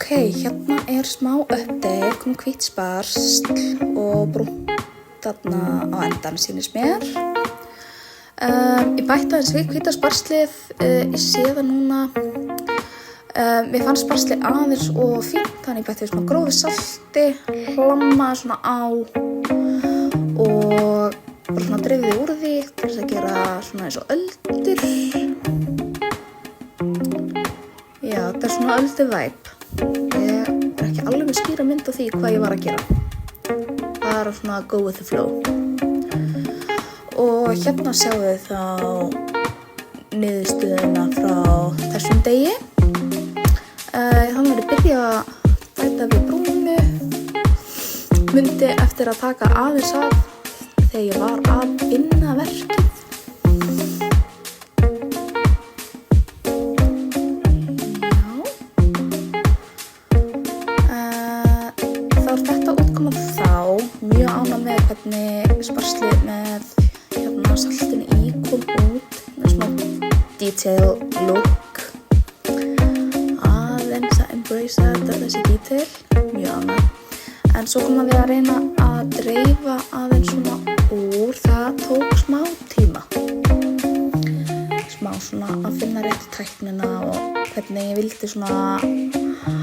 Hérna smá update, kom hvítt sparsl og brúnt þarna á endan sýnist mér. Ég bætti aðeins við hvíta sparslið, ég sé það núna. Mér fannst sparslið aðeins og fínt, þannig ég bætti við smá grófu salti, hlammaði svona á og bara svona dreifði úr því til þess að gera svona eins og öldur. Já, þetta svona ölduvæp. Ég ekki alveg með skýra mynd á því hvað ég var að gera. Bara svona go with the flow. Og hérna sjáum við þá niðurstöðuna frá þessum degi. Þannig verið byrja að bæta við brúnu. Mundi eftir að taka aðeins af þegar ég var að vinna verkið. Þá þetta útkoman þá, mjög ánægð með hvernig sparslið með saltinu í kom út með smá detail look. Aðeins að embrace þessi detail, mjög ánægð. En svo komum við að reyna að dreifa aðeins svona úr, það tók smá tíma. Smá svona að finna rétt tæknina og hvernig ég vildi svona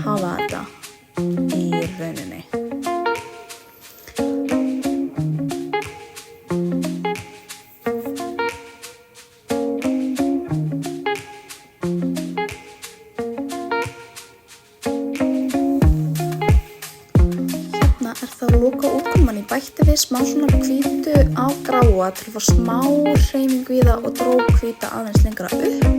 hafa þetta í rauninni. Hérna þá loka útkoman, ég bætti við smá svona hvítu á gráa til að fá smá hreyfingu í það og dró hvíta aðeins lengra upp.